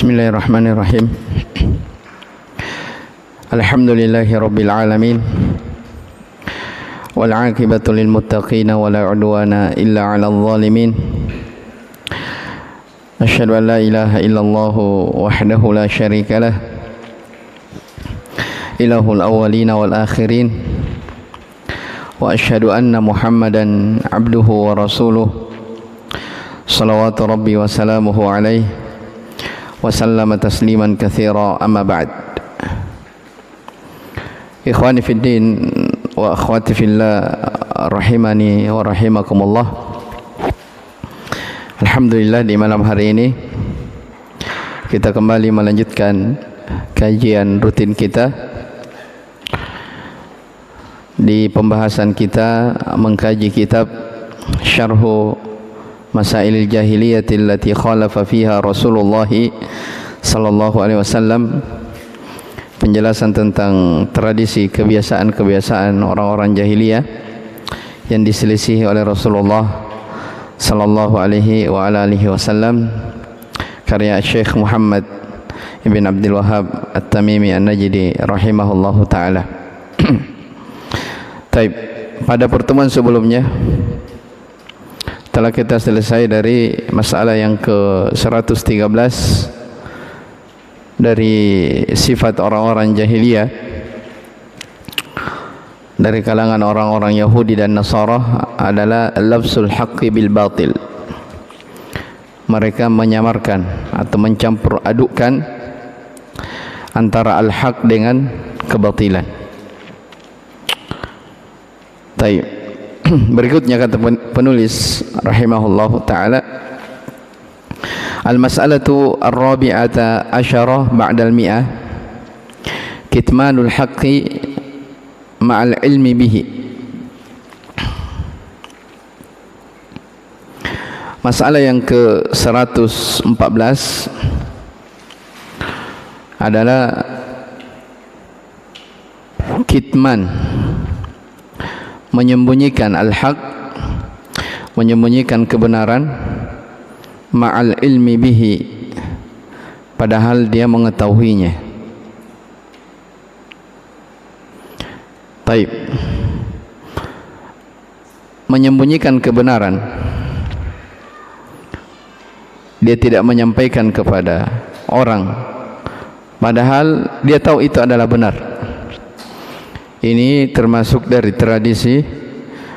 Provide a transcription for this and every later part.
Bismillahirrahmanirrahim. Alhamdulillahi rabbil alamin. Wal 'aqibatu lil muttaqin wa la 'udwana illa 'alal zalimin. Asyhadu an la ilaha illallah wahdahu la syarika lah. Ilahul awwalin wal akhirin. Wa asyhadu anna Muhammadan 'abduhu wa rasuluh. Salawatu rabbi wa salamuhu alaihi wa sallama tasliman katsira, amma ba'd. Ikhwani fid din wa akhwati fillah, rahimani wa rahimakumullah. Alhamdulillah, di malam hari ini kita kembali melanjutkan kajian rutin kita di pembahasan kita mengkaji kitab Syarhu Masailil Jahiliyatil lati khalafa fiha Rasulullah sallallahu alaihi wasallam, penjelasan tentang tradisi kebiasaan-kebiasaan orang-orang jahiliyah yang diselisihi oleh Rasulullah sallallahu alaihi wa ala alihi wasallam, karya Syekh Muhammad ibn Abdul Wahhab At-Tamimi An-Najdi rahimahullahu taala. Taib, pada pertemuan sebelumnya telah kita selesai dari masalah yang ke-113 dari sifat orang-orang jahiliyah dari kalangan orang-orang Yahudi dan Nasara adalah lafzul haqqi bil batil. Mereka menyamarkan atau mencampur adukkan antara al-haq dengan kebatilan. Baik. Berikutnya kata penulis rahimahullahu taala, al-mas'alatu ar-rabi'ata asyarah ba'dal mi'ah, kitmanul haqqi ma'al ilmi bihi. Masalah yang ke-114 adalah kitman, menyembunyikan al-haq, menyembunyikan kebenaran, ma'al ilmi bihi, padahal dia mengetahuinya. Taib, menyembunyikan kebenaran, dia tidak menyampaikan kepada orang padahal dia tahu itu adalah benar. Ini termasuk dari tradisi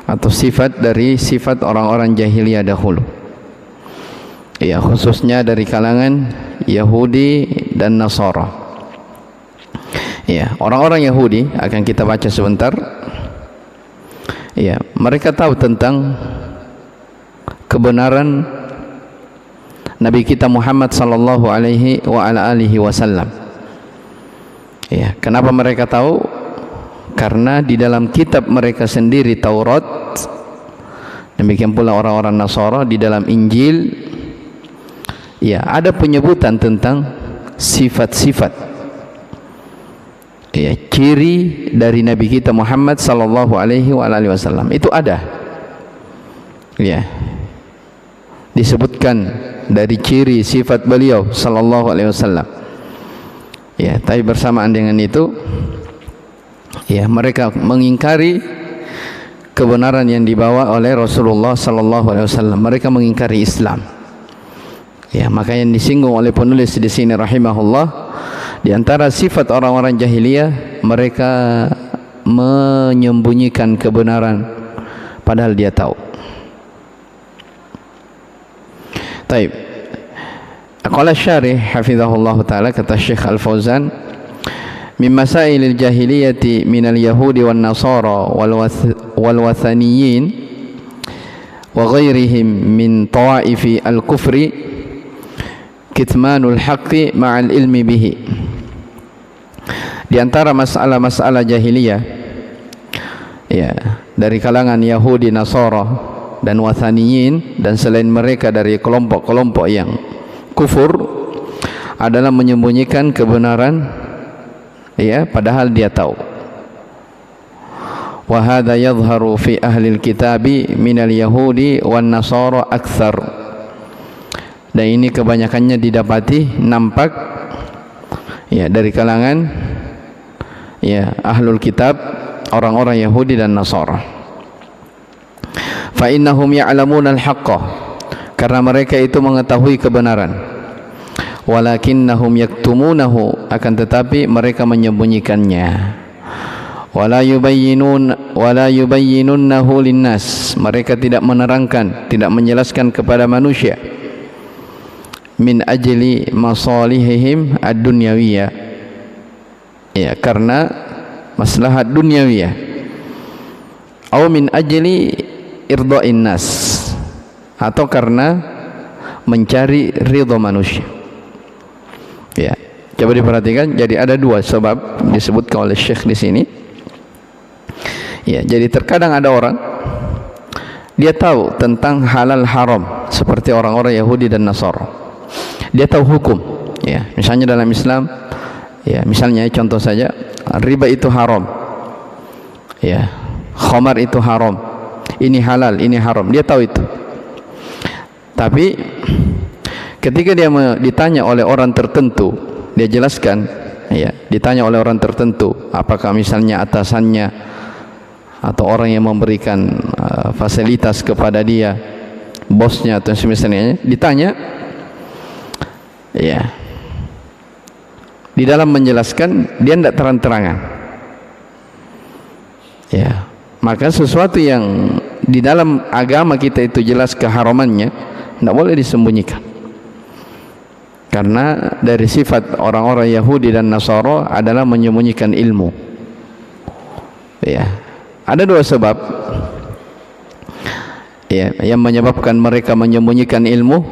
atau sifat dari sifat orang-orang jahiliyah dahulu, ya, khususnya dari kalangan Yahudi dan Nasara. Ya, orang-orang Yahudi akan kita baca sebentar. Ya, mereka tahu tentang kebenaran Nabi kita Muhammad sallallahu alaihi wa ala alihi wasallam. Ya, kenapa mereka tahu? Karena di dalam kitab mereka sendiri Taurat, demikian pula orang-orang Nasara di dalam Injil, ya, ada penyebutan tentang sifat-sifat, ya, ciri dari Nabi kita Muhammad sallallahu alaihi wasallam. Itu ada, ya, disebutkan dari ciri sifat beliau sallallahu alaihi wasallam. Ya, tapi bersamaan dengan itu, ya, mereka mengingkari kebenaran yang dibawa oleh Rasulullah sallallahu alaihi wasallam. Mereka mengingkari Islam. Ya, maka yang disinggung oleh penulis di sini rahimahullah, di antara sifat orang-orang jahiliyah, mereka menyembunyikan kebenaran padahal dia tahu. Taib. Qala syarih hafizahullah taala, kata Syekh Al-Fauzan, min masailil jahiliyati minal yahudi wan nasara wal wathaniyin wa ghairihim min tawaifi al-kufri kitmanul haqqi ma'al ilmi bihi. Di antara masalah-masalah jahiliyah, ya, dari kalangan Yahudi, Nasara dan wathaniyin dan selain mereka dari kelompok-kelompok yang kufur, adalah menyembunyikan kebenaran, ya, padahal dia tahu. Wa hadza yadhharu fi ahli al-kitabi minal yahudi wan nasara aktsar. Dan ini kebanyakannya didapati nampak ya dari kalangan ya ahlul kitab, orang-orang Yahudi dan Nasara. Fa innahum ya'lamuna al-haqqa, karena mereka itu mengetahui kebenaran. Walakinnahum yaktumunahu, akan tetapi mereka menyembunyikannya. Wala yubayyinunnahu linnas, mereka tidak menerangkan, tidak menjelaskan kepada manusia. Min ajli masalihihim ad-dunyawiyah, ya, karena maslahat dunyawiyah. Atau min ajli irda'in nas, atau karena mencari ridha manusia. Ya, coba diperhatikan. Jadi ada dua sebab disebutkan oleh Syekh di sini. Ya, jadi terkadang ada orang dia tahu tentang halal haram seperti orang-orang Yahudi dan Nasara. Dia tahu hukum. Ya, misalnya dalam Islam, ya, misalnya contoh saja, riba itu haram. Ya, khamar itu haram. Ini halal, ini haram. Dia tahu itu. Tapi ketika dia ditanya oleh orang tertentu, dia jelaskan, ya, ditanya oleh orang tertentu, apakah misalnya atasannya atau orang yang memberikan fasilitas kepada dia, bosnya atau semisalnya, ditanya, ya, di dalam menjelaskan dia tidak terang-terangan. Ya, maka sesuatu yang di dalam agama kita itu jelas keharamannya, tidak boleh disembunyikan. Karena dari sifat orang-orang Yahudi dan Nasara adalah menyembunyikan ilmu. Ya, ada dua sebab, ya, yang menyebabkan mereka menyembunyikan ilmu,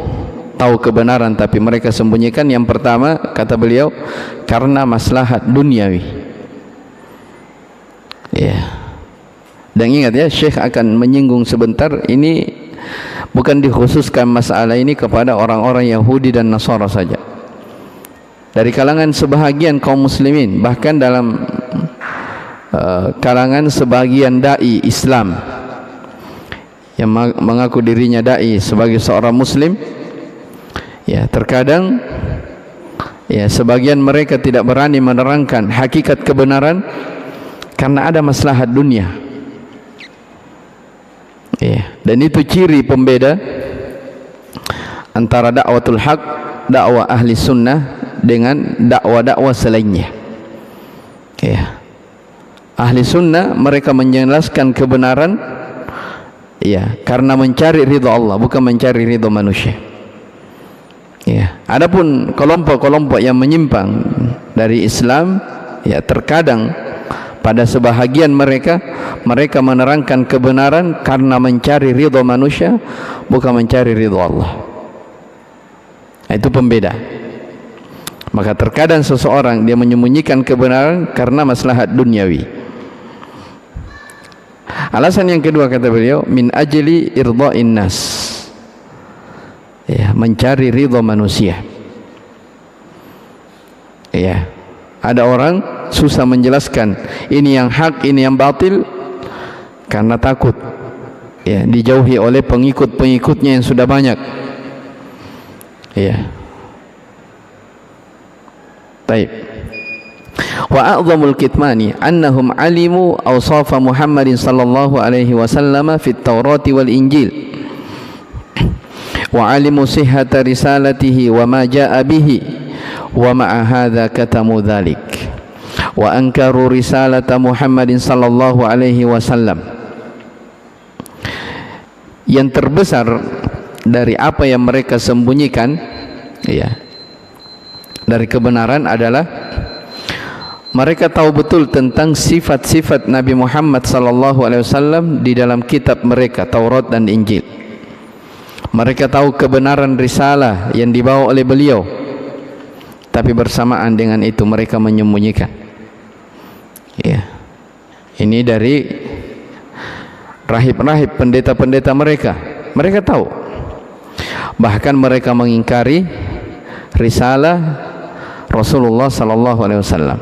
tahu kebenaran tapi mereka sembunyikan. Yang pertama, kata beliau, karena maslahat duniawi. Ya. Dan ingat ya, Syekh akan menyinggung sebentar, ini bukan dikhususkan masalah ini kepada orang-orang Yahudi dan Nasara saja. Dari kalangan sebahagian kaum muslimin, bahkan dalam kalangan sebagian dai Islam yang mengaku dirinya dai sebagai seorang muslim, ya, terkadang, ya, sebagian mereka tidak berani menerangkan hakikat kebenaran karena ada maslahat dunia. Ya, dan itu ciri pembeda antara dakwatul haq, dakwah ahli sunnah, dengan dakwah-dakwah selainnya. Ya, ahli sunnah mereka menjelaskan kebenaran, ya, karena mencari ridha Allah, bukan mencari ridha manusia. Ya, adapun kelompok-kelompok yang menyimpang dari Islam, ya, terkadang pada sebahagian mereka menerangkan kebenaran karena mencari ridha manusia, bukan mencari ridha Allah. Itu pembeda. Maka terkadang seseorang dia menyembunyikan kebenaran karena maslahat duniawi. Alasan yang kedua, kata beliau, min ajli irda'in nas, ya, mencari ridha manusia. Ya, ada orang susah menjelaskan ini yang hak, ini yang batil, karena takut, ya, dijauhi oleh pengikut-pengikutnya yang sudah banyak. Ya. Baik. Wa a'zamul kitmani annahum alimu awsafa Muhammadin sallallahu alaihi wasallam fi at-Taurati wal Injil, wa alimu sihhata risalatihi wa ma jaa bihi, wa ma'a hadza katamu dzalik wa ankaru risalata Muhammadin sallallahu alaihi wasallam. Yang terbesar dari apa yang mereka sembunyikan, ya, dari kebenaran adalah mereka tahu betul tentang sifat-sifat Nabi Muhammad sallallahu alaihi wasallam di dalam kitab mereka Taurat dan Injil. Mereka tahu kebenaran risalah yang dibawa oleh beliau, tapi bersamaan dengan itu mereka menyembunyikan. Ya. Ini dari rahib-rahib, pendeta-pendeta mereka. Mereka tahu. Bahkan mereka mengingkari risalah Rasulullah sallallahu alaihi wasallam.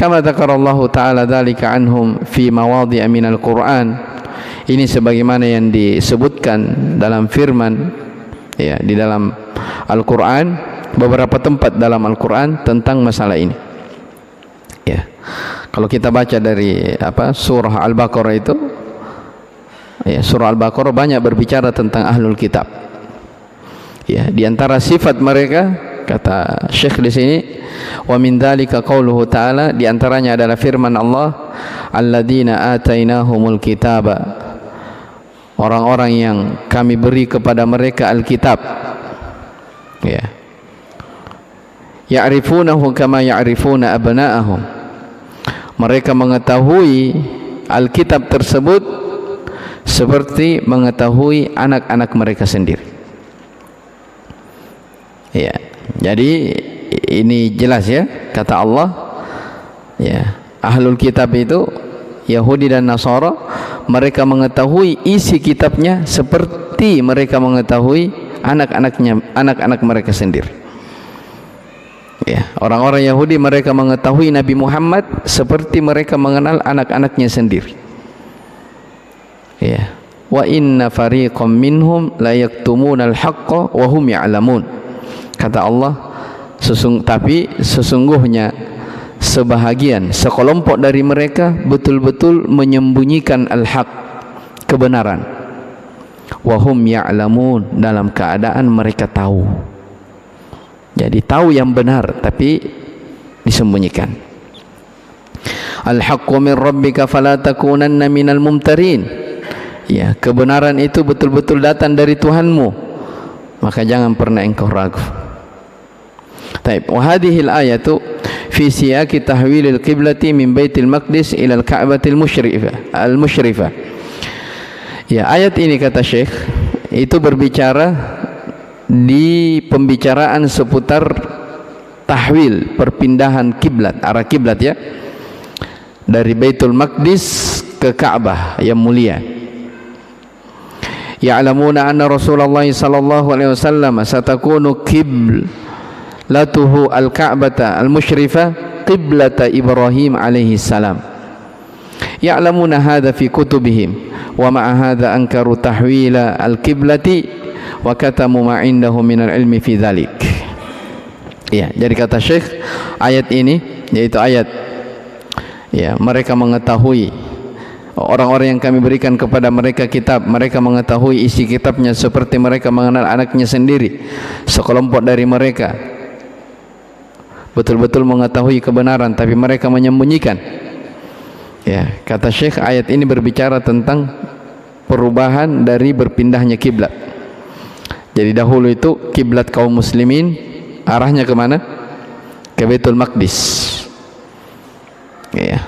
Kama dzakarallahu ta'ala dzalika anhum fi mawadhi'a minal Qur'an. Ini sebagaimana yang disebutkan dalam firman Ya, di dalam Al-Qur'an, beberapa tempat dalam Al-Qur'an tentang masalah ini. Ya. Kalau kita baca dari surah Al-Baqarah itu, ya, surah Al-Baqarah banyak berbicara tentang ahlul kitab. Ya, di antara sifat mereka, kata Syekh di sini, wa min dzalika qauluhu ta'ala, di antaranya adalah firman Allah, alladzina atainahumul kitaba, orang-orang yang kami beri kepada mereka Alkitab. Ya. Ya'rifunahu kama ya'rifuna abna'ahum. Mereka mengetahui Alkitab tersebut seperti mengetahui anak-anak mereka sendiri. Ya. Jadi ini jelas ya, kata Allah, ya, ahlul kitab itu Yahudi dan Nasara, mereka mengetahui isi kitabnya seperti mereka mengetahui anak-anak mereka sendiri. Ya, orang-orang Yahudi mereka mengetahui Nabi Muhammad seperti mereka mengenal anak-anaknya sendiri. Ya, wa inna fariqam minhum la yaktumunal haqqa wa hum ya'lamun. Kata Allah, tapi sesungguhnya sebahagian, sekelompok dari mereka betul-betul menyembunyikan al-haq, kebenaran. Wa hum ya'lamun, dalam keadaan mereka tahu. Jadi tahu yang benar tapi disembunyikan. Al-haqqu min rabbika fala takunanna minal mumtarin. Ya, kebenaran itu betul-betul datang dari Tuhanmu, maka jangan pernah engkau ragu. Taib. Wa hadhil ayatu fi siyaqi tahwilil qiblati min Baitul Maqdis ila al-Ka'batil musyrifah. Ya, ayat ini kata Syekh itu berbicara di pembicaraan seputar tahwil, perpindahan kiblat, arah kiblat ya, dari Baitul Maqdis ke Ka'bah yang mulia. Ya'lamuna anna Rasulullah sallallahu alaihi wasallam satakunu qiblatuhu al-Ka'bata al-musyrifah qiblata Ibrahim alaihi salam. Ya'lamuna hadha fi kutubihim wa ma'a hadha ankaru tahwila al-qiblati wa katamu ma indahu minal ilmi fi dzalik. Ya, jadi kata Syekh, ayat ini yaitu ayat, ya, mereka mengetahui, orang-orang yang kami berikan kepada mereka kitab, mereka mengetahui isi kitabnya seperti mereka mengenal anaknya sendiri. Sekelompok dari mereka betul-betul mengetahui kebenaran tapi mereka menyembunyikan. Ya, kata Syekh, ayat ini berbicara tentang perubahan dari berpindahnya kiblat. Jadi dahulu itu kiblat kaum muslimin arahnya kemana? Ke Baitul Maqdis. Ya,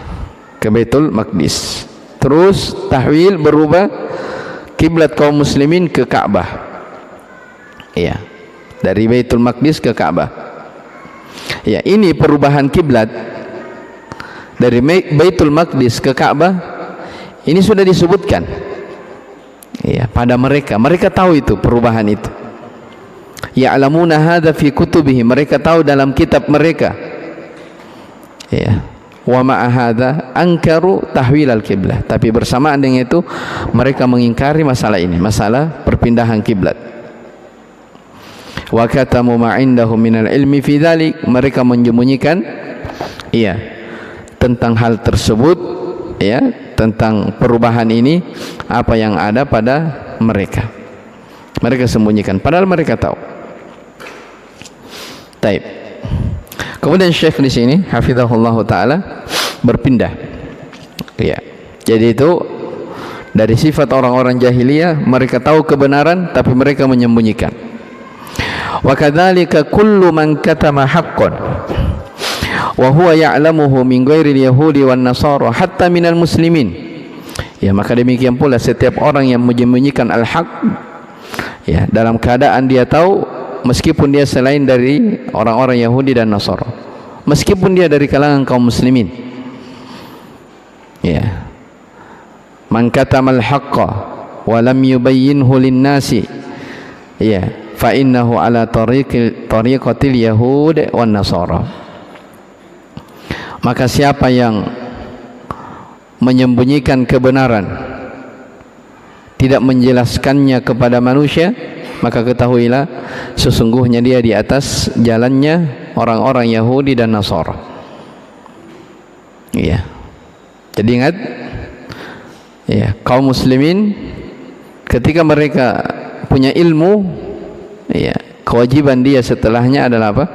ke Baitul Maqdis. Terus tahwil berubah, kiblat kaum muslimin ke Ka'bah. Ya, dari Baitul Maqdis ke Ka'bah. Ya, ini perubahan kiblat dari Baitul Maqdis ke Ka'bah. Ini sudah disebutkan. Ya, pada mereka tahu itu perubahan itu. Ya'lamuna hadza fi kutubihim, mereka tahu dalam kitab mereka. Ya, wa ma'a hadza ankaru tahwil al-qiblah, tapi bersamaan dengan itu mereka mengingkari masalah ini, masalah perpindahan kiblat. Wa katamu ma indahum minal ilmi fi dzalik, mereka menyembunyikan iya tentang hal tersebut, ya, tentang perubahan ini apa yang ada pada mereka. Mereka sembunyikan padahal mereka tahu. Taib. Kemudian Syekh di sini hafizahullah taala berpindah. Ya. Jadi itu dari sifat orang-orang jahiliyah, mereka tahu kebenaran tapi mereka menyembunyikan. Wa kadzalika kullu man katama haqqan wa huwa ya'lamuhu min ghairil yahudi wan nasara hatta minal muslimin. Ya, maka demikian pula setiap orang yang menyembunyikan al-haq, ya, dalam keadaan dia tahu, meskipun dia selain dari orang-orang Yahudi dan Nasara, meskipun dia dari kalangan kaum muslimin. Ya, man katamal haqqa wa lam yubayyinhu lin-nasi, ya, fa innahu ala tariqatil yahud wan nasara. Maka siapa yang menyembunyikan kebenaran, tidak menjelaskannya kepada manusia, maka ketahuilah sesungguhnya dia di atas jalannya orang-orang Yahudi dan Nasara. Iya. Jadi ingat, ya, kaum muslimin ketika mereka punya ilmu, ya, kewajiban dia setelahnya adalah apa?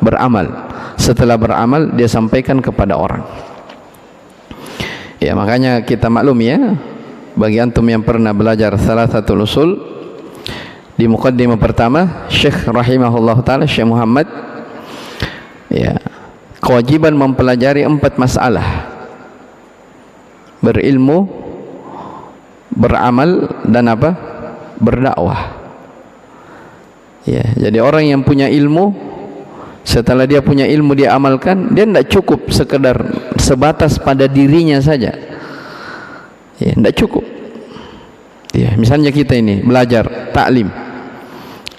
Beramal. Setelah beramal dia sampaikan kepada orang. Ya, makanya kita maklum ya, bagi antum yang pernah belajar Thalathatul Usul, di muqaddimah pertama Syekh rahimahullah taala, Syekh Muhammad, ya, kewajiban mempelajari 4 masalah: berilmu, beramal, dan apa? Berdakwah. Ya, jadi orang yang punya ilmu, setelah dia punya ilmu dia amalkan, dia tidak cukup sekedar sebatas pada dirinya saja. Ya, tidak cukup. Ya, misalnya kita ini belajar taklim.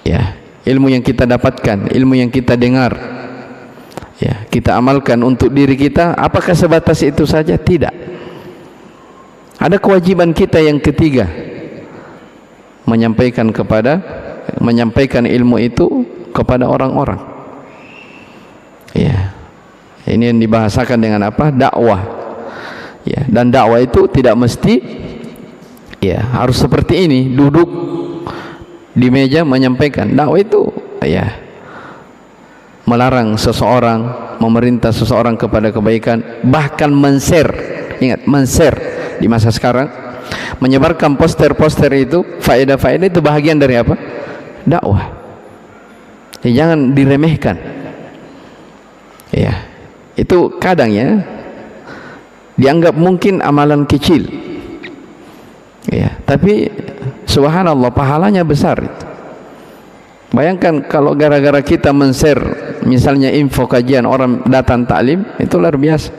Ya, ilmu yang kita dapatkan, ilmu yang kita dengar, ya, kita amalkan untuk diri kita. Apakah sebatas itu saja? Tidak. Ada kewajiban kita yang ketiga, menyampaikan ilmu itu kepada orang-orang. Ya, ini yang dibahasakan dengan apa? Dakwah. Ya, dan dakwah itu tidak mesti, ya, harus seperti ini, duduk di meja menyampaikan. Dakwah itu, ya, melarang seseorang, memerintah seseorang kepada kebaikan, bahkan men-share. Ingat, men-share di masa sekarang, menyebarkan poster-poster itu, faedah-faedah itu bahagian dari apa? Dakwah. Ya, jangan diremehkan. Ya, itu kadang ya dianggap mungkin amalan kecil. Ya, tapi subhanallah pahalanya besar itu. Bayangkan kalau gara-gara kita men-share misalnya info kajian, orang datang taklim, itu luar biasa.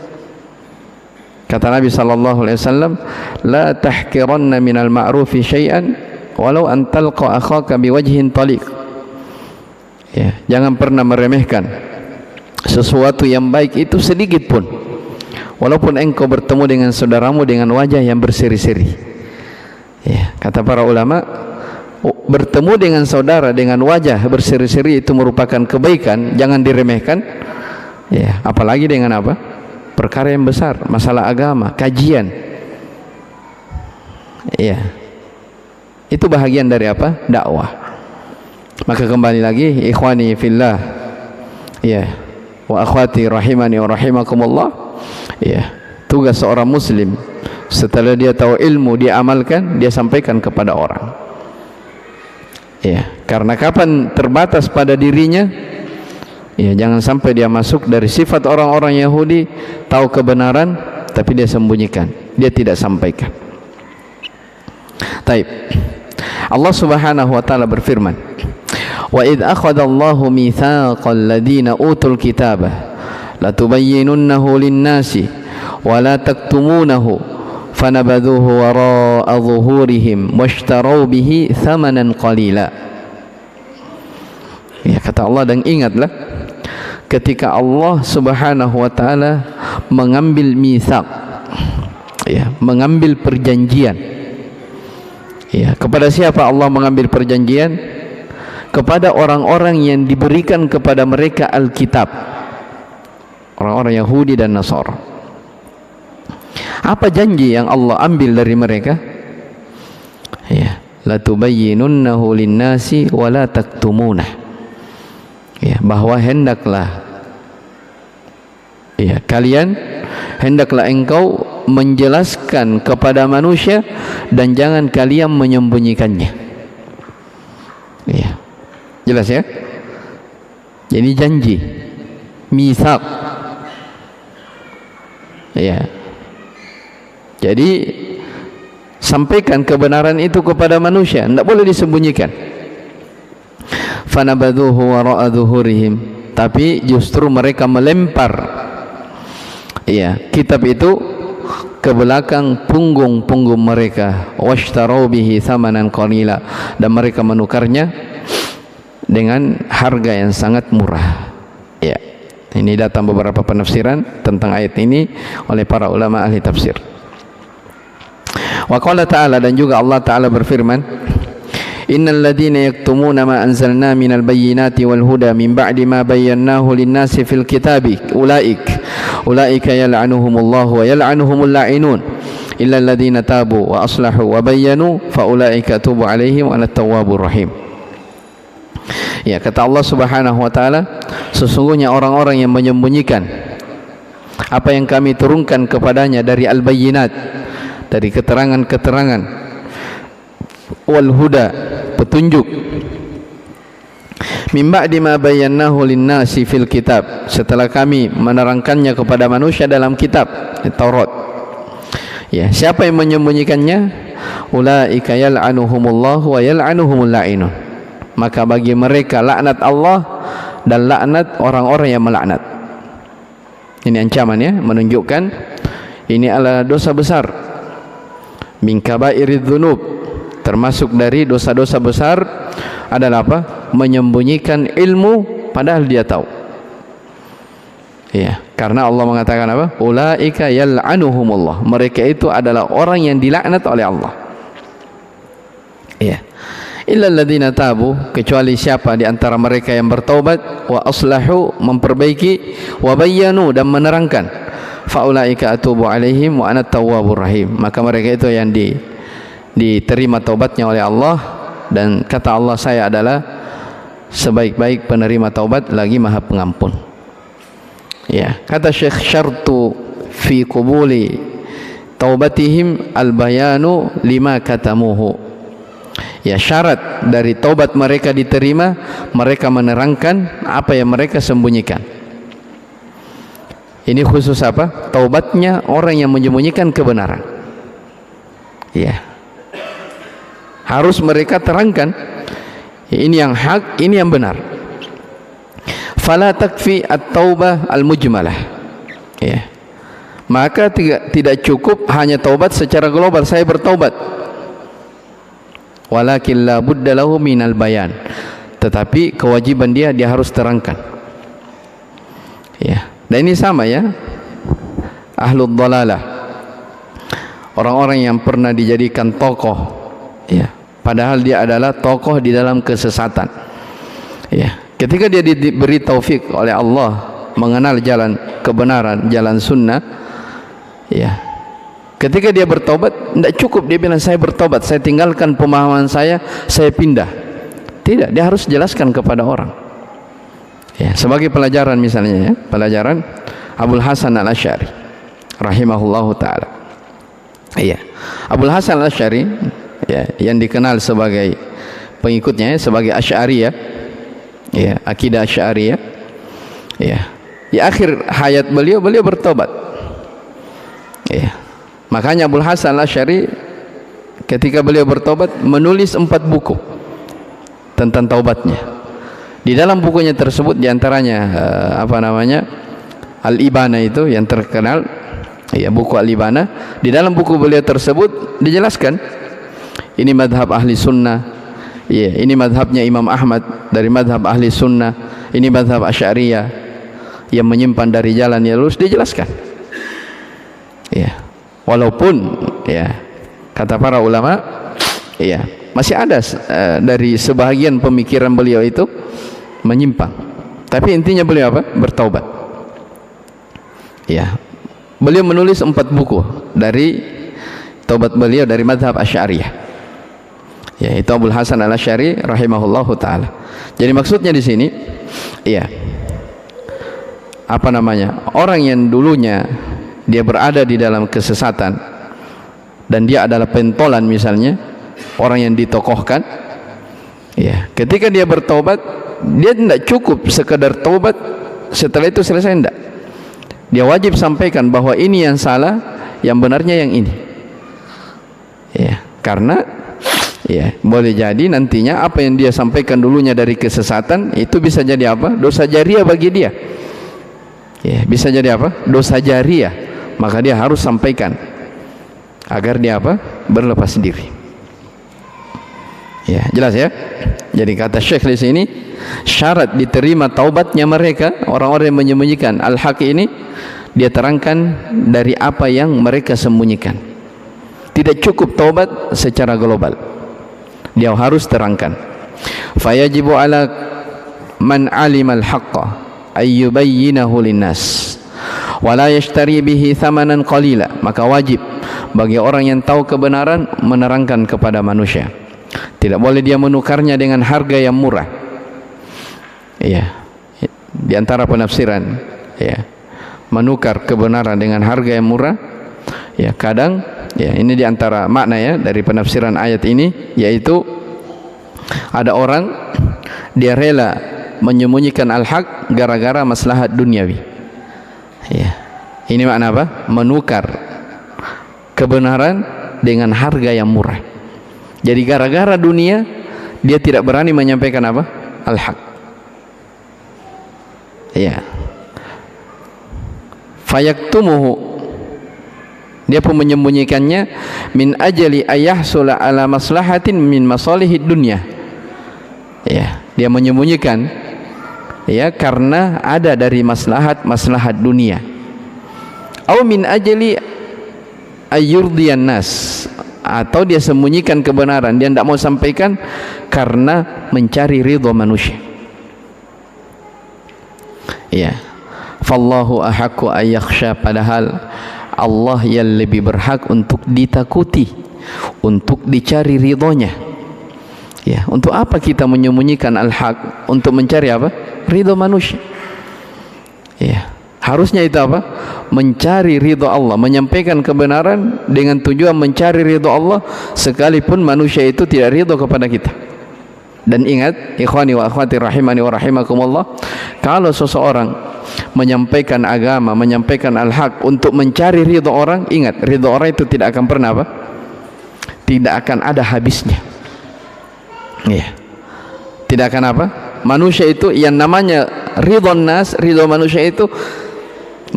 Kata Nabi sallallahu alaihi wasallam, la tahqiranna minal ma'rufi syai'an walau an talqa akhaka biwajhin taliq. Ya, jangan pernah meremehkan sesuatu yang baik itu sedikit pun, walaupun engkau bertemu dengan saudaramu dengan wajah yang berseri-seri. Ya, kata para ulama, bertemu dengan saudara dengan wajah berseri-seri itu merupakan kebaikan, jangan diremehkan. Ya, apalagi dengan apa? Perkara yang besar, masalah agama, kajian. Ya, itu bahagian dari apa? Dakwah. Maka kembali lagi, ikhwani fillah, ya, wa akhwati rahimani wa rahimakumullah, ya, tugas seorang muslim setelah dia tahu ilmu, dia amalkan, dia sampaikan kepada orang. Ya, karena kapan terbatas pada dirinya, ya, jangan sampai dia masuk dari sifat orang-orang Yahudi, tahu kebenaran tapi dia sembunyikan, dia tidak sampaikan. Taib. Allah Subhanahu wa taala berfirman, "Wa id akhadallahu mitsaqal ladzina utul kitaba latubayyinunnahu lin-nasi wa la taktumunahu fanabadhuhu wara'a dhuhurihim washtarau bihi thamanan qalila." Ya, kata Allah, dan ingatlah ketika Allah Subhanahu wa taala mengambil mitsaq, ya, mengambil perjanjian. Ya, kepada siapa Allah mengambil perjanjian? Kepada orang-orang yang diberikan kepada mereka Alkitab, orang-orang Yahudi dan Nasara. Apa janji yang Allah ambil dari mereka? Ya, la tubayyinunnahu lin-nasi wa la taktumunah. Ya, bahwa hendaklah, ya, kalian hendaklah engkau menjelaskan kepada manusia dan jangan kalian menyembunyikannya. Ya, jelas ya. Jadi janji, mitsaq. Ya, jadi sampaikan kebenaran itu kepada manusia, tidak boleh disembunyikan. Fanabadhuhu wara'a dhuhurihim, tapi justru mereka melempar, ya, kitab itu ke belakang punggung-punggung mereka. Washtarau bihi thamanan qalila, dan mereka menukarnya dengan harga yang sangat murah. Ya, ini datang beberapa penafsiran tentang ayat ini oleh para ulama ahli tafsir. Wa qala ta'ala, dan juga Allah Ta'ala berfirman, innal ladzina yaktumuna ma anzalna minal bayyinati wal huda min ba'di ma bayyanahu lin-nasi fil kitabi ulaika yal'anuhumullahu wa yal'anuhumul la'inun illa alladzina tabu wa aslahu wa bayyanu fa ulaika atubu 'alaihim wa ana at-tawwabur rahim. Ya, kata Allah Subhanahu wa taala, sesungguhnya orang-orang yang menyembunyikan apa yang kami turunkan kepadanya dari al-bayyinat, dari keterangan-keterangan, wal huda, petunjuk, min ba'di ma bayyanahu lin-nasi fil kitab, setelah kami menerangkannya kepada manusia dalam kitab Taurat. Ya, siapa yang menyembunyikannya? Ulaika yal'anuhumullahu wa yal'anuhumul la'inun, maka bagi mereka laknat Allah dan laknat orang-orang yang melaknat. Ini ancaman, ya, menunjukkan ini adalah dosa besar, min kabairidz dzunub, termasuk dari dosa-dosa besar adalah apa? Menyembunyikan ilmu padahal dia tahu. Ya, karena Allah mengatakan apa? Ulaika yal'anuhumullah, mereka itu adalah orang yang dilaknat oleh Allah. Ya, illa alladzina tabu, kecuali siapa di antara mereka yang bertaubat, wa aslahu, memperbaiki, wa bayyanu, dan menerangkan, fa ulaika atubu alaihim wa ana at-tawwabur rahim, maka mereka itu yang diterima taubatnya oleh Allah, dan kata Allah, saya adalah sebaik-baik penerima taubat lagi maha pengampun. Ya, kata Syekh, syartu fi qubuli taubatihim al-bayanu lima katamuhu. Ya, syarat dari taubat mereka diterima, mereka menerangkan apa yang mereka sembunyikan. Ini khusus apa? Taubatnya orang yang menyembunyikan kebenaran. Ya, harus mereka terangkan, ini yang hak, ini yang benar. Fala takfi at-taubah al-mujmalah. Ya, maka tidak cukup hanya taubat secara global, saya bertaubat, walakin la budda lahu minal bayan, tetapi kewajiban dia harus terangkan. Ya, dan ini sama, ya, ahlul dhalalah, orang-orang yang pernah dijadikan tokoh, ya, padahal dia adalah tokoh di dalam kesesatan. Ya, ketika dia diberi taufik oleh Allah mengenal jalan kebenaran, jalan sunnah, ya, ketika dia bertobat, tidak cukup dia bilang saya bertobat, saya tinggalkan pemahaman saya pindah. Tidak, dia harus jelaskan kepada orang. Ya, sebagai pelajaran misalnya, ya, pelajaran Abul Hasan al-Asy'ari rahimahullahu taala. Iya, Abul Hasan al-Asy'ari, ya, yang dikenal sebagai pengikutnya, ya, sebagai Asy'ariyah, ya, akidah Asy'ariyah. Ya, di akhir hayat beliau bertobat. Ya, makanya Abul Hasan al-Asy'ari ketika beliau bertobat menulis 4 buku tentang taubatnya. Di dalam bukunya tersebut diantaranya Al-Ibana, itu yang terkenal, ya, buku Al-Ibana. Di dalam buku beliau tersebut dijelaskan ini madhab ahli sunnah, ya, ini madhabnya Imam Ahmad dari madhab ahli sunnah, ini madhab Asy'ariyah yang menyimpan dari jalan yang lurus, dijelaskan. Ya, walaupun, ya, kata para ulama, ya, masih ada dari sebahagian pemikiran beliau itu menyimpang, tapi intinya beliau apa? Bertaubat. Ya, beliau menulis 4 buku dari taubat beliau dari madhab Asy'ariyah, ya, itu Abul Hasan al-Asy'ari rahimahullahu taala. Jadi maksudnya di sini, ya, orang yang dulunya dia berada di dalam kesesatan dan dia adalah pentolan misalnya, orang yang ditokohkan, ya, ketika dia bertobat, dia tidak cukup sekedar tobat setelah itu selesai, tidak. Dia wajib sampaikan bahwa ini yang salah, yang benarnya yang ini. Ya, karena, ya, boleh jadi nantinya apa yang dia sampaikan dulunya dari kesesatan itu bisa jadi apa? Dosa jariah bagi dia. Ya, bisa jadi apa? Dosa jariah. Maka dia harus sampaikan agar dia apa? Berlepas diri. Ya, jelas, ya. Jadi kata Syekh di sini, syarat diterima taubatnya mereka, orang-orang yang menyembunyikan al-haq ini, dia terangkan dari apa yang mereka sembunyikan. Tidak cukup taubat secara global. dia harus terangkan. Fayajibu ala man alima al-haqqa ayyubayyinahu linnas wa la yashtari bihi thamanan qalila. Maka wajib bagi orang yang tahu kebenaran menerangkan kepada manusia. Tidak boleh dia menukarnya dengan harga yang murah. Ya, di antara penafsiran, ya, menukar kebenaran dengan harga yang murah, ya, kadang, ya, ini di antara makna, ya, dari penafsiran ayat ini, yaitu ada orang dia rela menyembunyikan al-haq gara-gara maslahat duniawi. Ya, ini makna apa? Menukar kebenaran dengan harga yang murah. Jadi gara-gara dunia dia tidak berani menyampaikan apa? Al-haq. Ya. Fayaktumuhu, dia pun menyembunyikannya, min ajali ayahsula ala maslahatin min masalihid dunya. Ya, dia menyembunyikan, ya, karena ada dari maslahat dunia. Au min ajali ayyurdiyan nas, atau dia sembunyikan kebenaran, dia tidak mau sampaikan karena mencari ridha manusia. Ya, fallahu ahaqqu ayyakhsha, padahal Allah yang lebih berhak untuk ditakuti, untuk dicari ridhonya. Ya, untuk apa kita menyembunyikan al-haq? Untuk mencari apa? Ridho manusia. Ya, harusnya itu apa? Mencari ridho Allah, menyampaikan kebenaran dengan tujuan mencari ridho Allah, sekalipun manusia itu tidak ridho kepada kita. Dan ingat, ikhwani wa akhwati rahimani wa rahimakumullah, kalau seseorang menyampaikan agama, menyampaikan al-haq untuk mencari ridho orang, ingat, ridho orang itu tidak akan pernah apa? Tidak akan ada habisnya. Ya. Tidak akan apa? Manusia itu yang namanya ridho nas, ridho manusia itu,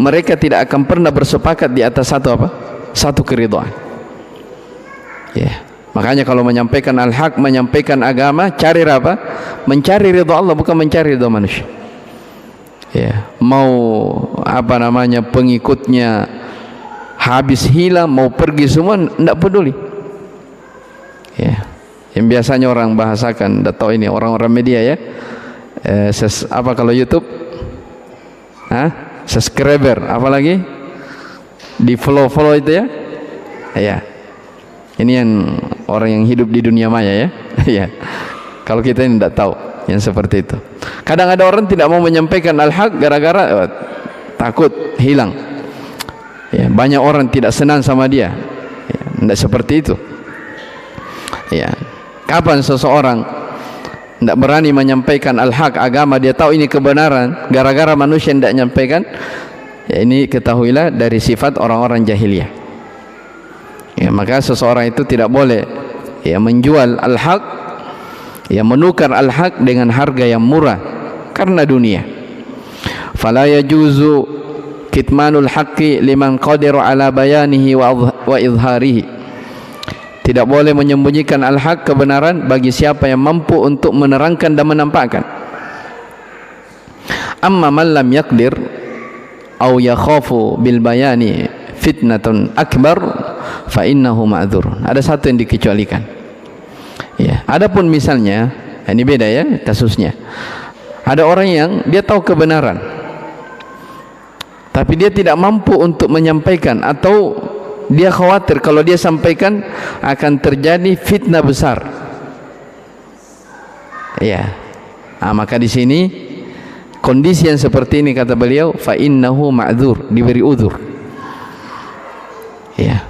mereka tidak akan pernah bersepakat di atas satu apa? Satu keridhaan. Ya. Makanya kalau menyampaikan al-haq, menyampaikan agama, cari apa? Mencari ridha Allah, bukan mencari ridha manusia. Ya, mau apa namanya pengikutnya habis hilang, mau pergi semua, tidak peduli. Ya, yang biasanya orang bahasakan, tidak tahu ini orang-orang media, ya. Apa kalau YouTube? Subscriber, apalagi di follow itu, ya. Ya. Ini yang orang yang hidup di dunia maya, ya. Ya. Kalau kita ini tidak tahu yang seperti itu. Kadang ada orang tidak mau menyampaikan al-haq gara-gara takut hilang. Ya, banyak orang tidak senang sama dia. Ya, tidak seperti itu. Ya. Kapan seseorang tidak berani menyampaikan al-haq agama, dia tahu ini kebenaran, gara-gara manusia tidak menyampaikan, ya, ini ketahuilah dari sifat orang-orang jahiliyah. Ya, maka seseorang itu tidak boleh, ya, menjual al-haq, ya, menukar al-haq dengan harga yang murah karena dunia. Fala yajuzu kitmanul haqqi liman qadira ala bayanihi wa izharihi. Tidak boleh menyembunyikan al-haq, kebenaran, bagi siapa yang mampu untuk menerangkan dan menampakkan. Amma man lam yaqdir aw yakhafu bil bayani fitnatun akbar fa innahu ma'dzur. Ada satu yang dikecualikan. Ya, adapun misalnya, ini beda, ya, kasusnya. Ada orang yang dia tahu kebenaran, tapi dia tidak mampu untuk menyampaikan, atau dia khawatir kalau dia sampaikan akan terjadi fitnah besar. Ya. Maka di sini kondisi yang seperti ini, kata beliau, fa innahu ma'dzur, diberi udzur. Ya.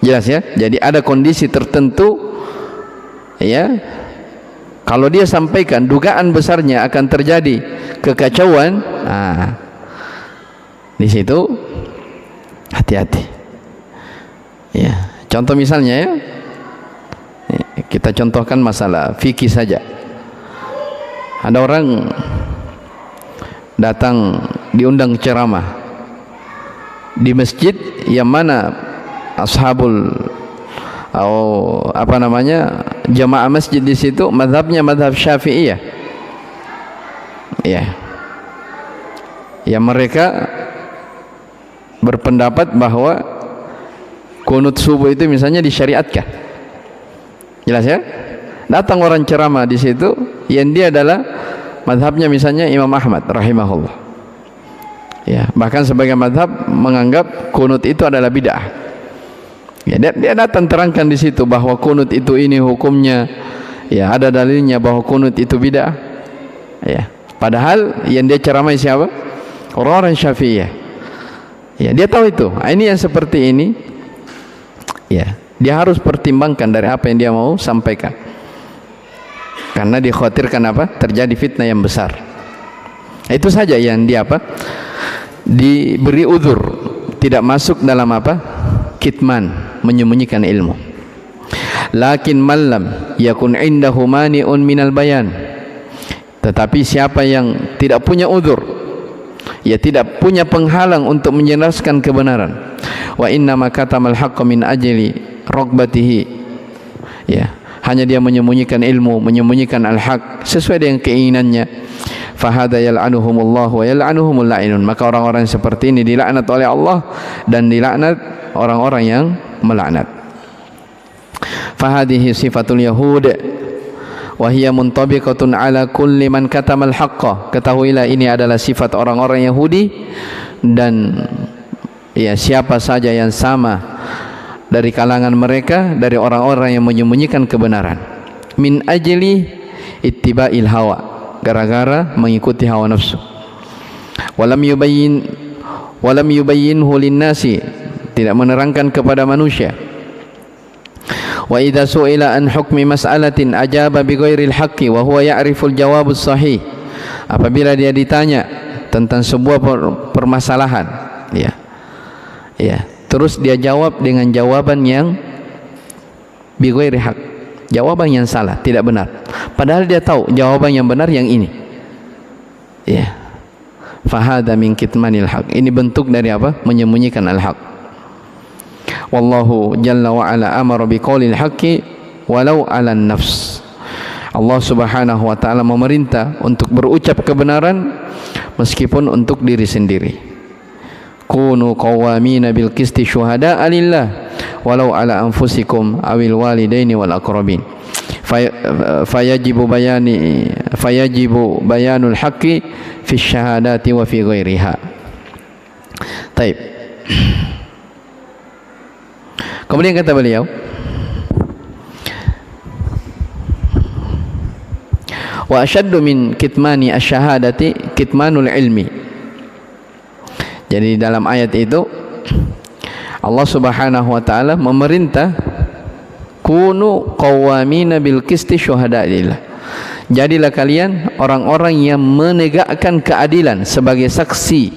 Jelas, ya? Jadi ada kondisi tertentu, ya, kalau dia sampaikan dugaan besarnya akan terjadi kekacauan, di situ hati-hati. Ya, contoh misalnya, ya, kita contohkan masalah fikih saja. Ada orang datang diundang ceramah di masjid yang mana ashabul jamaah masjid di situ mazhabnya mazhab Syafi'iyah. Ya. Yang mereka berpendapat bahwa kunut subuh itu misalnya disyariatkan. Jelas, ya? Datang orang ceramah di situ yang dia adalah madhabnya misalnya Imam Ahmad rahimahullah. Ya, bahkan sebagian madhab menganggap kunut itu adalah bid'ah. Ya, dia datang terangkan di situ bahwa kunut itu ini hukumnya, ya ada dalilnya bahwa kunut itu bid'ah. Ya, padahal yang dia ceramai siapa? Orang-orang Syafi'iyah. Ya, dia tahu itu. Ini yang seperti ini. Ya, dia harus pertimbangkan dari apa yang dia mau sampaikan. Karena dikhawatirkan apa? Terjadi fitnah yang besar. Itu saja yang dia apa? Diberi uzur, tidak masuk dalam apa? Kitman, menyembunyikan ilmu. Lakin malam yakun indahu mani'un minal bayan. Tetapi siapa yang tidak punya uzur, ya tidak punya penghalang untuk menjelaskan kebenaran. Wa inna ma katamal haqqa min ajli ragbatihi. Ya, hanya dia menyembunyikan ilmu, menyembunyikan al-haq sesuai dengan keinginannya. Fahada yal'anuhumullah wa yal'anuhumul la'inun. Maka orang-orang seperti ini dilaknat oleh Allah dan dilaknat orang-orang yang melaknat. Fahadihi sifatul yahud wa hiya muntabiqatun ala kulli man katamal haqqa. Ketahuilah ini adalah sifat orang-orang Yahudi, dan ya siapa saja yang sama dari kalangan mereka, dari orang-orang yang menyembunyikan kebenaran, min ajli ittiba'il hawa, gara-gara mengikuti hawa nafsu. Walam yubayyinhu linnasi, tidak menerangkan kepada manusia. Wa idza su'ila an hukmi mas'alatin ajaba bi ghairil haqqi wa huwa ya'riful jawabus sahih. Apabila dia ditanya tentang sebuah permasalahan, ya, terus dia jawab dengan jawaban yang bi ghairi haq, jawaban yang salah, tidak benar, padahal dia tahu jawaban yang benar yang ini. Ya, fahada min kitmanil haq. Ini bentuk dari apa? Menyembunyikan al-haq. Wallahu jalla wa ala amara biqaulil haqqi walau 'alan nafs. Allah Subhanahu wa taala memerintah untuk berucap kebenaran meskipun untuk diri sendiri. Kunu qawwamina bil qisti syuhada'a lillah walau 'ala anfusikum awil walidaini wal aqrabin. Fayajibu bayanul haqqi fi syahadati wa fi ghairiha. Baik. Kemudian kata beliau, wa ashaddu min kitmani asyhadati kitmanul ilmi. Jadi dalam ayat itu Allah Subhanahu wa taala memerintah kunu qawwamina bil qisti syuhada lillah. Jadilah kalian orang-orang yang menegakkan keadilan sebagai saksi,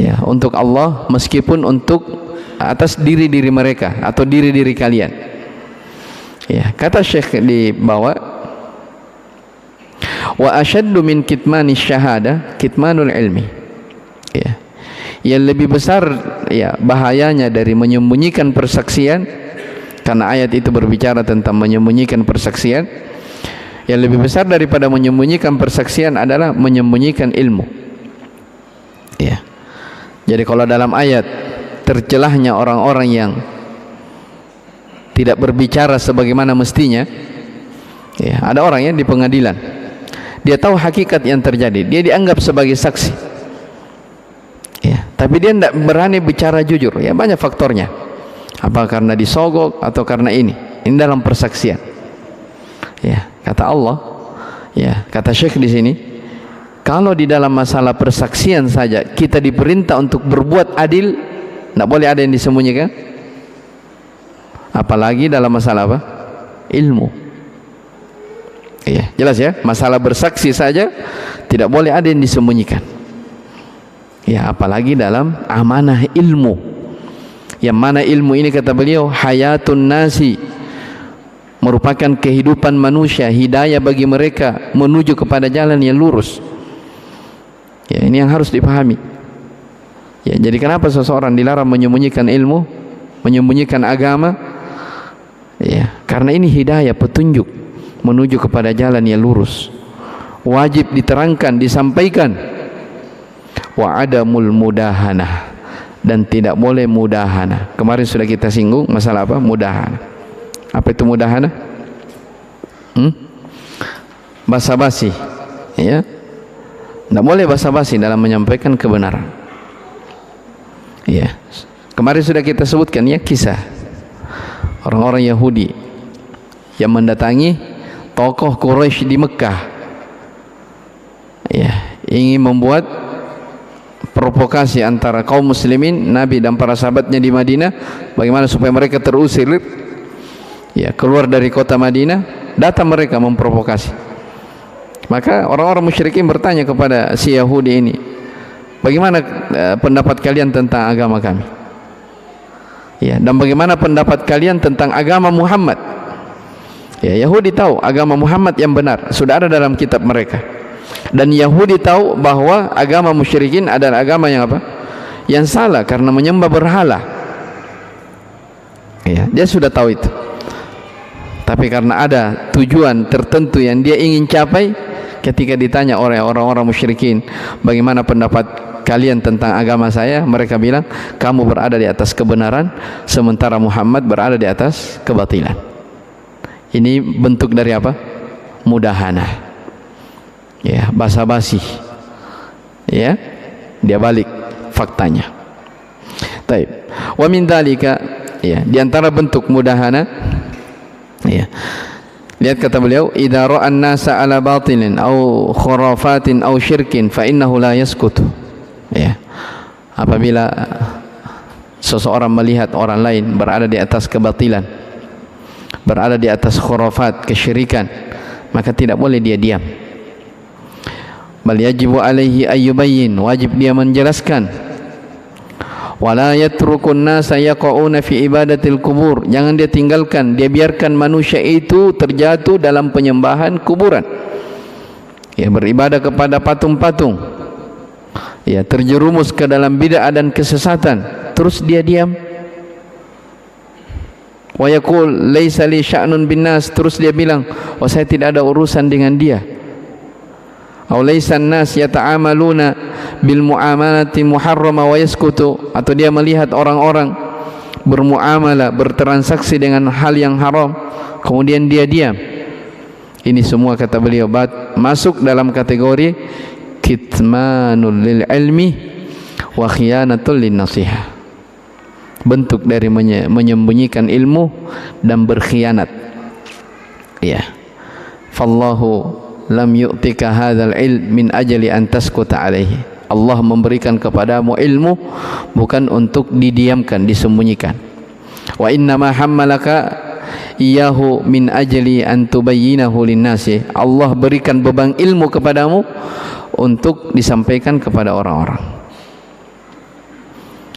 ya, untuk Allah, meskipun untuk atas diri-diri mereka atau diri-diri kalian. Ya, kata Syekh di bawah, wa ashaddu min kitmani syahada kitmanul ilmi. Ya, yang lebih besar, ya, bahayanya dari menyembunyikan persaksian, karena ayat itu berbicara tentang menyembunyikan persaksian. Yang lebih besar daripada menyembunyikan persaksian adalah menyembunyikan ilmu. Ya, jadi kalau dalam ayat tercelahnya orang-orang yang tidak berbicara sebagaimana mestinya, ya, ada orang yang di pengadilan, dia tahu hakikat yang terjadi, dia dianggap sebagai saksi, ya, tapi dia tidak berani bicara jujur. Ya, banyak faktornya, apa karena disogok atau karena ini dalam persaksian. Ya, kata Allah, ya, kata Syekh di sini, kalau di dalam masalah persaksian saja kita diperintah untuk berbuat adil, tidak boleh ada yang disembunyikan, apalagi dalam masalah apa? Ilmu. Iya, jelas ya, masalah bersaksi saja tidak boleh ada yang disembunyikan. Ya, apalagi dalam amanah ilmu, yang mana ilmu ini kata beliau hayatun nasi, merupakan kehidupan manusia, hidayah bagi mereka menuju kepada jalan yang lurus. Ya, ini yang harus dipahami. Ya, jadi kenapa seseorang dilarang menyembunyikan ilmu, menyembunyikan agama? Ya, karena ini hidayah, petunjuk menuju kepada jalan yang lurus. Wajib diterangkan, disampaikan. Wa adamul mudahanah, dan tidak boleh mudahana. Kemarin sudah kita singgung masalah apa? Mudahana. Apa itu mudahana? Basa-basi, ya. Tidak boleh basa-basi dalam menyampaikan kebenaran. Ya. Kemarin sudah kita sebutkan ya kisah orang-orang Yahudi yang mendatangi tokoh Quraisy di Mekah, ya, ingin membuat provokasi antara kaum muslimin, Nabi dan para sahabatnya di Madinah, bagaimana supaya mereka terusir, ya, keluar dari kota Madinah. Datang mereka memprovokasi. Maka orang-orang musyrikin bertanya kepada si Yahudi ini, bagaimana pendapat kalian tentang agama kami? Ya, dan bagaimana pendapat kalian tentang agama Muhammad? Ya, Yahudi tahu agama Muhammad yang benar, sudah ada dalam kitab mereka. Dan Yahudi tahu bahwa agama musyrikin adalah agama yang apa? Yang salah karena menyembah berhala. Ya, dia sudah tahu itu. Tapi karena ada tujuan tertentu yang dia ingin capai, ketika ditanya oleh orang-orang musyrikin, bagaimana pendapat kalian tentang agama saya? Mereka bilang, kamu berada di atas kebenaran, sementara Muhammad berada di atas kebatilan. Ini bentuk dari apa? Mudahana. Ya, basa-basi. Ya, dia balik faktanya. Taib. Wa min dzalika, ya, di antara bentuk mudahana, ya. Lihat kata beliau, idza ra'an nasa ala batilin au khurafatin au syirkin fa innahu la yaskutu. Ya. Apabila seseorang melihat orang lain berada di atas kebatilan, berada di atas khurafat, kesyirikan, maka tidak boleh dia diam. Bal yajibu alaihi ayyubayyin, wajib dia menjelaskan. Wala yatrukun nasa yaqauna fi ibadatil kubur, jangan dia tinggalkan, dia biarkan manusia itu terjatuh dalam penyembahan kuburan, ya, beribadah kepada patung-patung, ya, terjerumus ke dalam bid'ah dan kesesatan, terus dia diam. Wa yaqul laisa li sya'nun bin nas, terus dia bilang, oh saya tidak ada urusan dengan dia. Aw laisa an-nas yata'amaluna bil muamalati muharrama wa yaskutu, atau dia melihat orang-orang bermuamalah, bertransaksi dengan hal yang haram, kemudian dia diam. Ini semua kata beliau masuk dalam kategori kitmanul lil ilmi wa khiyanatul lin nasihah, bentuk dari menyembunyikan ilmu dan berkhianat. Ya, fallahu lam yu'tika hadzal ilm min ajli an taskuta alaihi. Allah memberikan kepadamu ilmu bukan untuk didiamkan, disembunyikan. Wa inna ma hammalaka iyahu min ajli an tubayyinahu linnasi. Allah berikan beban ilmu kepadamu untuk disampaikan kepada orang-orang.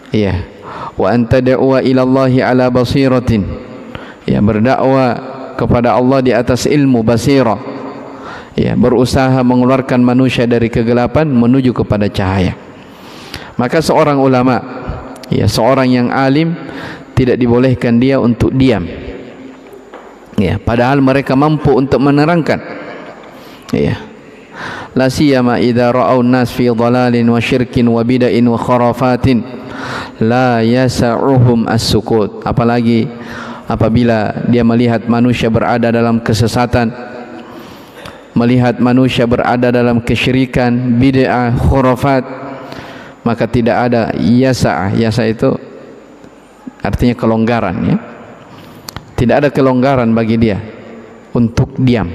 Ya. Wa anta da'wa ila Allah ala basiratin. Ya, berdakwah kepada Allah di atas ilmu basirah. Ya, berusaha mengeluarkan manusia dari kegelapan menuju kepada cahaya. Maka seorang ulama, ya, seorang yang alim, tidak dibolehkan dia untuk diam. Ya, padahal mereka mampu untuk menerangkan. Ya. La siyama idza ra'au an-nas fi dhalalin wa syirkin wa bid'in wa khurafatin la yasa'uhum as-sukut. Apalagi apabila dia melihat manusia berada dalam kesesatan, melihat manusia berada dalam kesyirikan, bid'ah, khurafat, maka tidak ada yasa. Yasa itu artinya kelonggaran, ya. Tidak ada kelonggaran bagi dia untuk diam.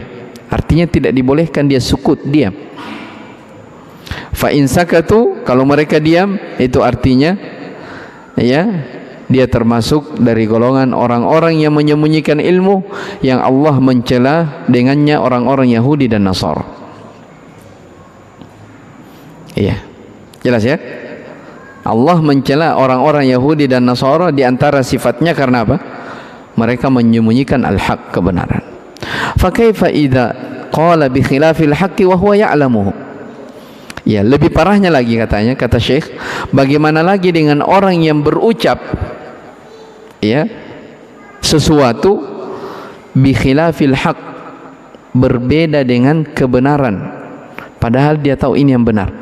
Artinya tidak dibolehkan dia sukut, diam. Fa in sakatu, kalau mereka diam, itu artinya, ya, dia termasuk dari golongan orang-orang yang menyembunyikan ilmu yang Allah mencela dengannya orang-orang Yahudi dan Nasara. Iya, jelas ya? Allah mencela orang-orang Yahudi dan Nasara di antara sifatnya karena apa? Mereka menyembunyikan al-haq, kebenaran. Fa kaifa idza qala bi khilafil haqqi wa huwa ya'lamuhu? Ya, lebih parahnya lagi katanya, kata Syekh, bagaimana lagi dengan orang yang berucap, ya, sesuatu bi khilafil haq, berbeda dengan kebenaran, padahal dia tahu ini yang benar.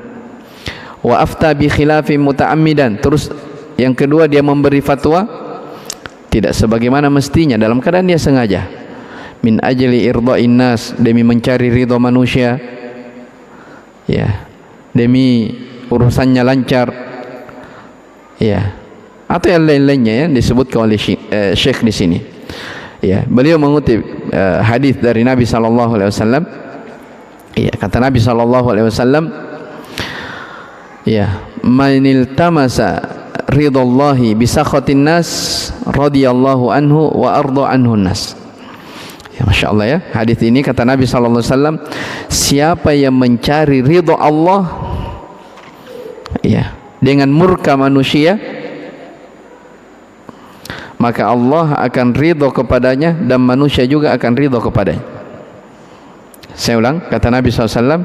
Wa afta bi khilafi muta'ammidan, terus yang kedua dia memberi fatwa tidak sebagaimana mestinya dalam keadaan dia sengaja. min ajli irda'in nas, demi mencari ridha manusia, ya, demi urusannya lancar, ya, atau yang lain-lainnya, ya, disebutkan oleh Syekh di sini. Ya, beliau mengutip hadis dari Nabi sallallahu alaihi wasallam. Ya, kata Nabi sallallahu alaihi wasallam, ya, man iltamasa ridallahi bi sakhatin nas radhiyallahu anhu wa arda anhu nas. Ya, Masya Allah, ya, hadis ini kata Nabi sallallahu alaihi wasallam, siapa yang mencari ridha Allah, ya, dengan murka manusia, maka Allah akan ridha kepadanya dan manusia juga akan ridha kepadanya. Saya ulang, kata Nabi SAW,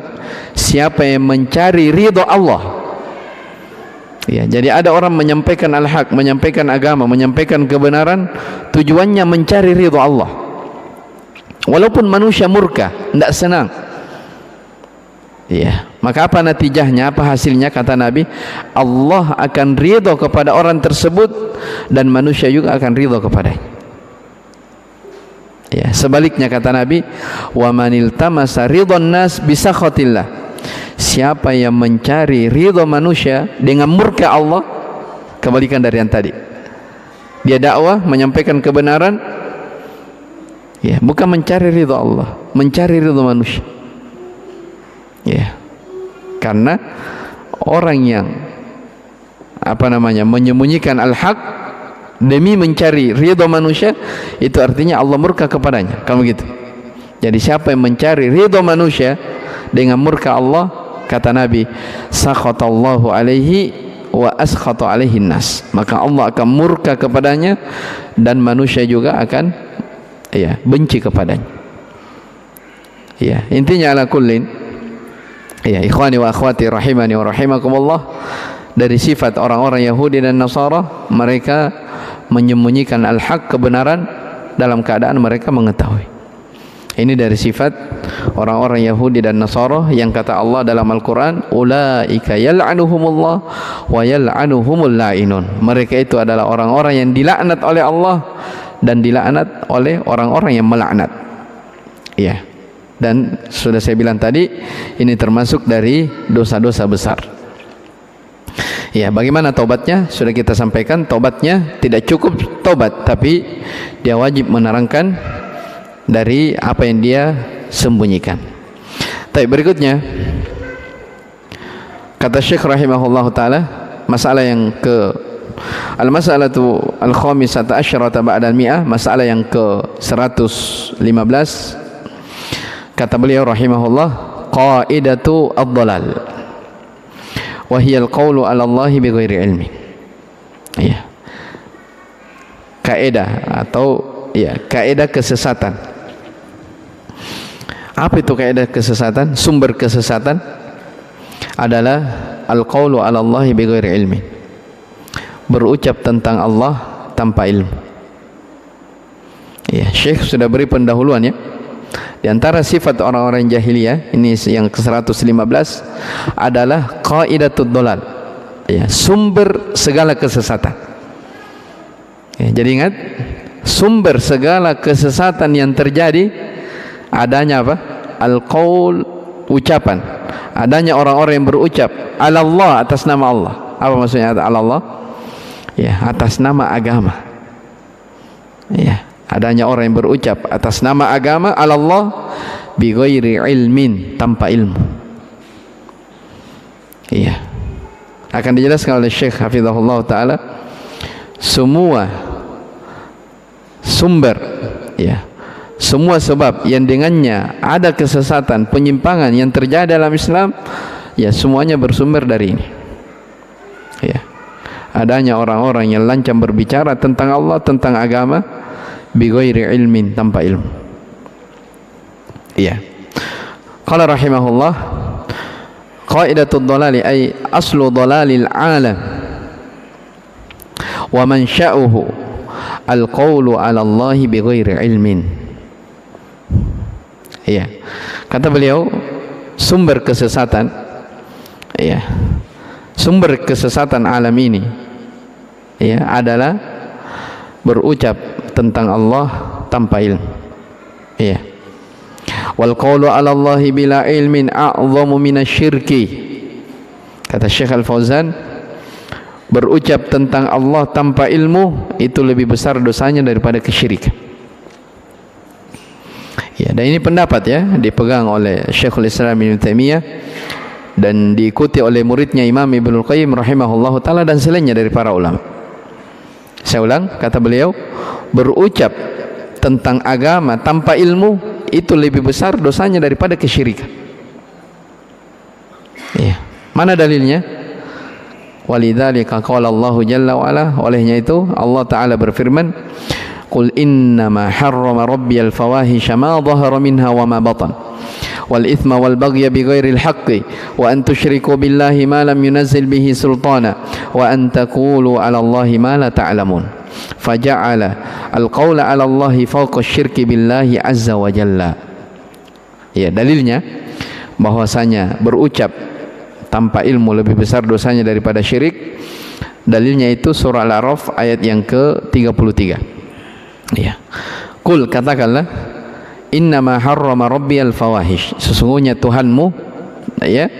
siapa yang mencari ridha Allah, ya, jadi ada orang menyampaikan al-haq, menyampaikan agama, menyampaikan kebenaran, tujuannya mencari ridha Allah, walaupun manusia murka, tidak senang, ya, maka apa natijahnya, apa hasilnya? Kata Nabi, Allah akan ridha kepada orang tersebut dan manusia juga akan ridha kepadanya. Ya, sebaliknya kata Nabi, wa manil tamasa ridhon nas bisakhatillah, siapa yang mencari ridha manusia dengan murka Allah, kebalikan dari yang tadi. Dia dakwah, menyampaikan kebenaran, ya, bukan mencari ridha Allah, mencari ridha manusia. Ya, karena orang yang menyembunyikan al-haq demi mencari ridha manusia, itu artinya Allah murka kepadanya. Kamu gitu. Jadi siapa yang mencari ridha manusia dengan murka Allah, kata Nabi, sakhatallahu alaihi wa askhata alaihi nas, maka Allah akan murka kepadanya dan manusia juga akan, ya, benci kepadanya. Ya, intinya ala kullin, ya, ikhwani wa akhwati rahimani wa rahimakumullah, dari sifat orang-orang Yahudi dan Nasara, mereka menyembunyikan al-haq, kebenaran, dalam keadaan mereka mengetahui. Ini dari sifat orang-orang Yahudi dan Nasara yang kata Allah dalam Al-Quran, ulaika yal'anuhumullah wa yal'anuhumul la'inun, mereka itu adalah orang-orang yang dilaknat oleh Allah dan dilaknat oleh orang-orang yang melaknat. Ya, dan sudah saya bilang tadi, ini termasuk dari dosa-dosa besar. Ya, bagaimana taubatnya? Sudah kita sampaikan, taubatnya tidak cukup taubat, tapi dia wajib menerangkan dari apa yang dia sembunyikan. Tapi berikutnya, kata Syekh rahimahullah ta'ala, masalah yang ke al-masalatu al-khamisata asyrata ba'dal mi'ah, masalah yang ke 115, kata beliau rahimahullah, qaidatu ad-dhalal wa hiya al-qawlu 'ala Allah bighairi ilmi. Ya, kaidah atau, ya, kaidah kesesatan. Apa itu kaidah kesesatan? Sumber kesesatan adalah al-qawlu 'ala Allah bighairi ilmi, berucap tentang Allah tanpa ilmu. Ya, Syekh sudah beri pendahuluan, ya. Di antara sifat orang-orang jahiliyah, ini yang ke-115, adalah qaidatud dhalal, ya, sumber segala kesesatan. Ya, jadi ingat, sumber segala kesesatan yang terjadi adanya apa? Al-qaul, ucapan. Adanya orang-orang yang berucap ala Allah, atas nama Allah. Apa maksudnya ala Allah? Ya, atas nama agama. Ya, adanya orang yang berucap atas nama agama ala Allah bi ghairi ilmin, tanpa ilmu. Iya, akan dijelaskan oleh Syekh hafizahullah ta'ala, semua sumber, ya, semua sebab yang dengannya ada kesesatan, penyimpangan yang terjadi dalam Islam, ya, semuanya bersumber dari ini. Ya, adanya orang-orang yang lancang berbicara tentang Allah, tentang agama, bighairi ilmin, tanpa ilmu. Iya. Qala rahimahullah, qaidatud dhalali ay aslu dhalalil alam wa mansha'uhu al-qawlu 'ala Allah bighairi ilmin. Iya. Kata beliau, sumber kesesatan, iya, sumber kesesatan alam ini, ya, adalah berucap tentang Allah tanpa ilmu. Ya. Wal qawlu 'ala Allahi bila ilmin a'zamu minasyirki. Kata Syekh Al-Fauzan, berucap tentang Allah tanpa ilmu itu lebih besar dosanya daripada kesyirikan. Ya, dan ini pendapat ya dipegang oleh Syekhul Islam Ibnu Taimiyah dan diikuti oleh muridnya Imam Ibnul Qayyim rahimahullahu taala dan selainnya dari para ulama. Saya ulang, kata beliau, berucap tentang agama tanpa ilmu itu lebih besar dosanya daripada kesyirikan. Ya. Mana dalilnya? Walidzalika qala Allah jalla wa ala, olehnya itu Allah taala berfirman, qul innama harrama rabbiyal fawahisha ma dhahara minha wa ma batan wal ithma wal baghya bighairil haqqi wa an tusyriku billahi ma lam yunazzil bihi sultana wa an taqulu 'ala Allahi ma la ta'lamun faja'ala al-qawla 'ala Allahi fawqa asy-syirki billahi azza wa jalla. Ya, dalilnya bahwasanya berucap tanpa ilmu lebih besar dosanya daripada syirik. Dalilnya itu surah Al-A'raf ayat yang ke-33. Ya. Qul, katakanlah, innama harrama rabbiyal fawahish, sesungguhnya Tuhanmu, ya,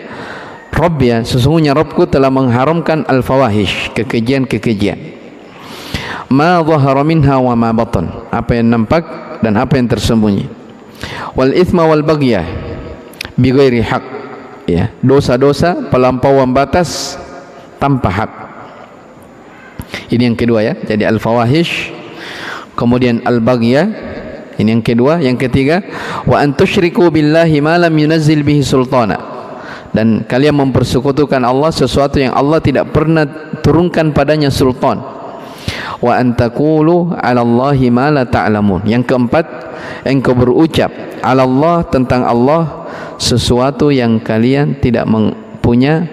Rabbya, sesungguhnya Rabbku telah mengharamkan al-fawahish, kekejian-kekejian. Ma dhahara minha wa ma batan, apa yang nampak dan apa yang tersembunyi. Wal ithma wal baghya bighairi haq, ya, dosa-dosa pelampauan batas tanpa hak. Ini yang kedua ya. Jadi al-fawahish, kemudian al-baghya, ini yang kedua. Yang ketiga, wa an tusyriku billahi ma lam yunazzil bihi sultana, dan kalian mempersekutukan Allah sesuatu yang Allah tidak pernah turunkan padanya sultan. Wa an taqulu 'ala Allahi ma la ta'lamun. Yang keempat, engkau berucap 'ala Allah, tentang Allah, sesuatu yang kalian tidak punya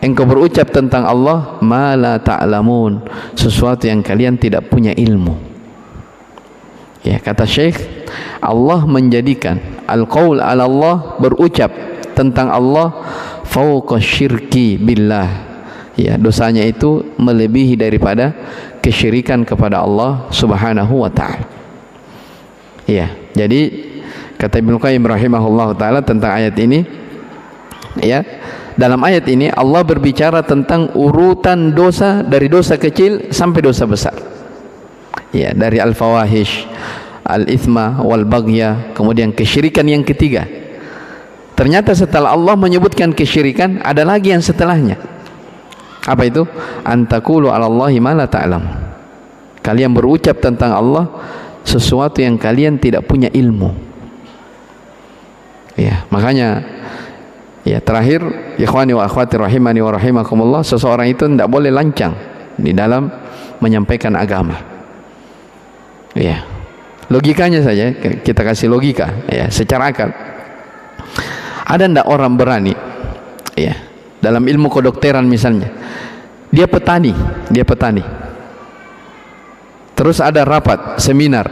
engkau berucap tentang Allah ma la ta'lamun, sesuatu yang kalian tidak punya ilmu. Ya, kata Syekh, Allah menjadikan al-qaul 'ala Allah, berucap tentang Allah, fauqa syirki billah. Ya, dosanya itu melebihi daripada kesyirikan kepada Allah Subhanahu wa taala. Ya, jadi kata Ibnu Qayyim rahimahullah taala tentang ayat ini, ya, dalam ayat ini Allah berbicara tentang urutan dosa, dari dosa kecil sampai dosa besar. Ya, dari al-fawahish, al-ithma wal baghya, kemudian kesyirikan yang ketiga. Ternyata setelah Allah menyebutkan kesyirikan, ada lagi yang setelahnya. Apa itu? Antaqulu 'ala Allahi ma la ta'lam. Kalian berucap tentang Allah sesuatu yang kalian tidak punya ilmu. Ya, makanya ya, terakhir, ikhwani wa akhwati rahimani wa rahimakumullah, seseorang itu tidak boleh lancang di dalam menyampaikan agama. Ya, logikanya saja kita kasih logika, ya, secara akal. Ada tidak orang berani, ya, dalam ilmu kedokteran misalnya, dia petani, terus ada rapat seminar,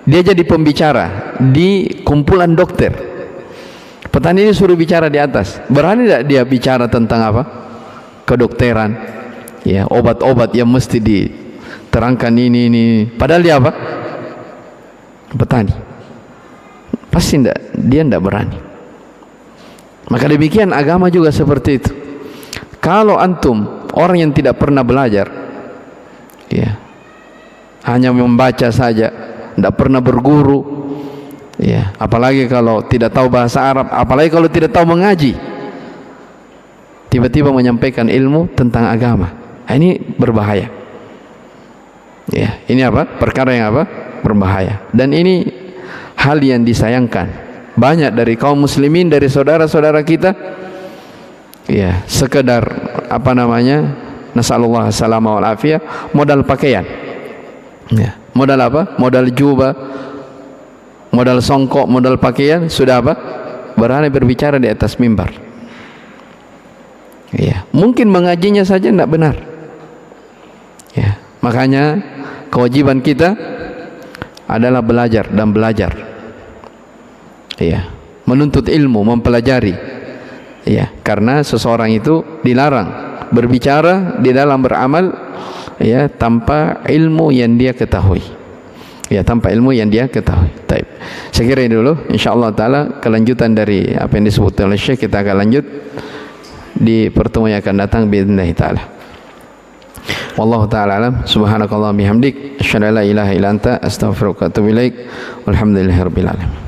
dia jadi pembicara di kumpulan dokter. Petani ini suruh bicara di atas, berani tidak dia bicara tentang apa? Kedokteran, ya, obat-obat yang mesti diterangkan ini. Padahal dia apa? Petani. Pasti dia tidak berani. Maka demikian agama juga seperti itu. Kalau antum orang yang tidak pernah belajar, ya, hanya membaca saja, tidak pernah berguru, ya, apalagi kalau tidak tahu bahasa Arab, apalagi kalau tidak tahu mengaji, tiba-tiba menyampaikan ilmu tentang agama, ini berbahaya. Ya, ini apa? Perkara yang apa? Berbahaya. Dan ini hal yang disayangkan. Banyak dari kaum muslimin, dari saudara-saudara kita, ya, sekedar nasallallahu salama wal afiyah, modal pakaian, ya, modal apa? Modal jubah, modal songkok, modal pakaian, sudah apa? Berani berbicara di atas mimbar. Ya, mungkin mengajinya saja tidak benar. Ya, makanya kewajiban kita adalah belajar dan belajar. Ya, menuntut ilmu, mempelajari. Ya, karena seseorang itu dilarang berbicara di dalam beramal, ya, tanpa ilmu yang dia ketahui. Ya, tanpa ilmu yang dia ketahui. Taib. Saya kira ini dulu. InsyaAllah ta'ala kelanjutan dari apa yang disebut oleh Syekh kita akan lanjut di pertemuan yang akan datang biidznillah ta'ala. Wallahu ta'ala alam. Subhanakallah bihamdik, asyhadu an la ilaha illa anta, astaghfiruka wa atubu ilaik. Walhamdulillahirabbil alamin.